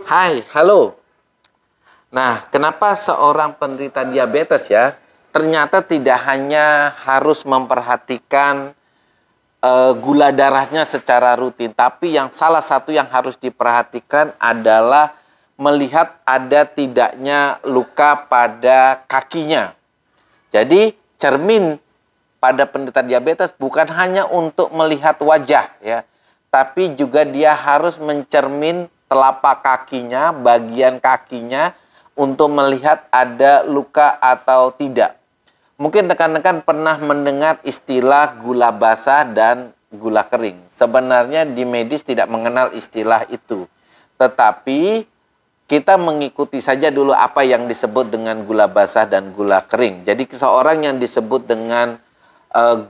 Hai, halo. Nah, kenapa seorang penderita diabetes ya, ternyata tidak hanya harus memperhatikan gula darahnya secara rutin, tapi yang salah satu yang harus diperhatikan adalah melihat ada tidaknya luka pada kakinya. Jadi, cermin pada penderita diabetes bukan hanya untuk melihat wajah ya, tapi juga dia harus mencermin telapak kakinya, bagian kakinya untuk melihat ada luka atau tidak. Mungkin rekan-rekan pernah mendengar istilah gula basah dan gula kering. Sebenarnya di medis tidak mengenal istilah itu. Tetapi kita mengikuti saja dulu apa yang disebut dengan gula basah dan gula kering. Jadi seseorang yang disebut dengan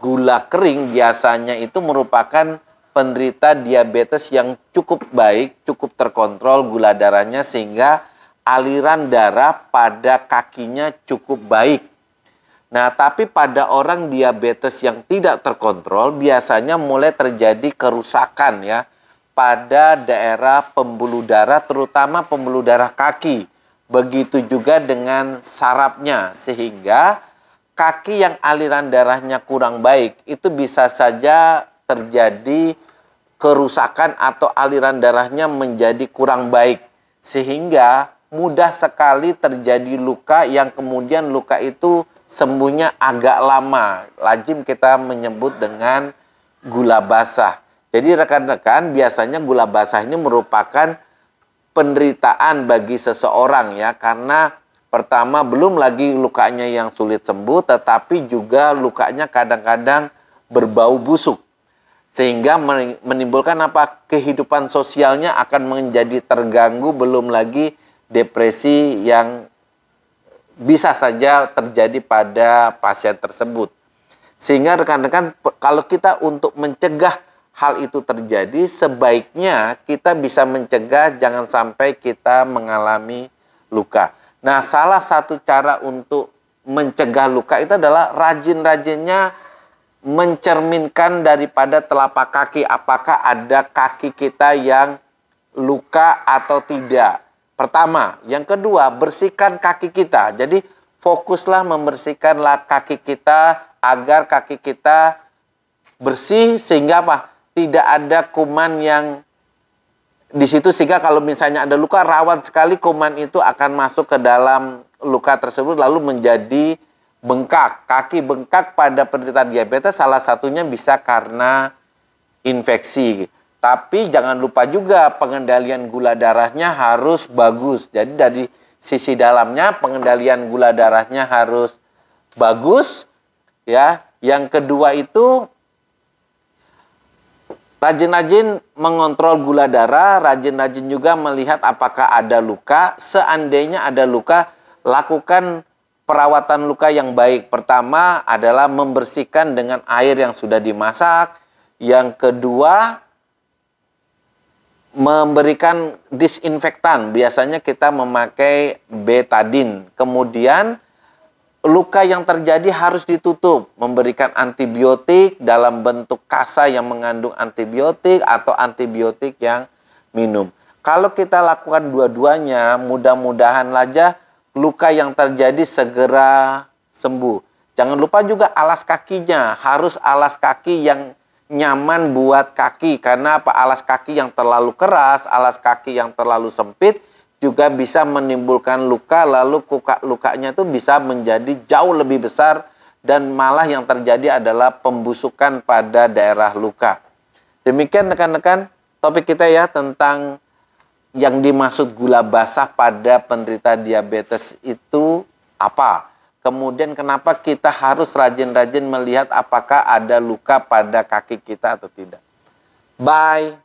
gula kering biasanya itu merupakan penderita diabetes yang cukup baik, cukup terkontrol gula darahnya sehingga aliran darah pada kakinya cukup baik. Nah, tapi pada orang diabetes yang tidak terkontrol biasanya mulai terjadi kerusakan ya pada daerah pembuluh darah, terutama pembuluh darah kaki. Begitu juga dengan sarafnya, sehingga kaki yang aliran darahnya kurang baik itu bisa saja terjadi kerusakan atau aliran darahnya menjadi kurang baik, sehingga mudah sekali terjadi luka yang kemudian luka itu sembuhnya agak lama. Lazim kita menyebut dengan gula basah. Jadi rekan-rekan, biasanya gula basah ini merupakan penderitaan bagi seseorang ya, karena pertama belum lagi lukanya yang sulit sembuh, tetapi juga lukanya kadang-kadang berbau busuk. Sehingga menimbulkan apa? Kehidupan sosialnya akan menjadi terganggu, belum lagi depresi yang bisa saja terjadi pada pasien tersebut. Sehingga rekan-rekan, kalau kita untuk mencegah hal itu terjadi, sebaiknya kita bisa mencegah jangan sampai kita mengalami luka. Nah, salah satu cara untuk mencegah luka itu adalah rajin-rajinnya mencerminkan daripada telapak kaki, apakah ada kaki kita yang luka atau tidak. Pertama, yang kedua, bersihkan kaki kita. Jadi fokuslah membersihkanlah kaki kita agar kaki kita bersih sehingga apa? Tidak ada kuman yang di situ, sehingga kalau misalnya ada luka rawan sekali kuman itu akan masuk ke dalam luka tersebut lalu menjadi bengkak. Kaki bengkak pada penderita diabetes salah satunya bisa karena infeksi. Tapi jangan lupa juga pengendalian gula darahnya harus bagus. Jadi dari sisi dalamnya pengendalian gula darahnya harus bagus ya. Yang kedua itu rajin-rajin mengontrol gula darah, rajin-rajin juga melihat apakah ada luka. Seandainya ada luka, lakukan perawatan luka yang baik. Pertama adalah membersihkan dengan air yang sudah dimasak. Yang kedua, memberikan disinfektan. Biasanya kita memakai betadine. Kemudian luka yang terjadi harus ditutup. Memberikan antibiotik dalam bentuk kasa yang mengandung antibiotik atau antibiotik yang minum. Kalau kita lakukan dua-duanya, mudah-mudahan saja luka yang terjadi segera sembuh. Jangan lupa juga alas kakinya. Harus alas kaki yang nyaman buat kaki, karena apa? Alas kaki yang terlalu keras, alas kaki yang terlalu sempit juga bisa menimbulkan luka, lalu lukanya itu bisa menjadi jauh lebih besar dan malah yang terjadi adalah pembusukan pada daerah luka. Demikian rekan-rekan topik kita ya tentang yang dimaksud gula basah pada penderita diabetes itu apa? Kemudian kenapa kita harus rajin-rajin melihat apakah ada luka pada kaki kita atau tidak. Bye.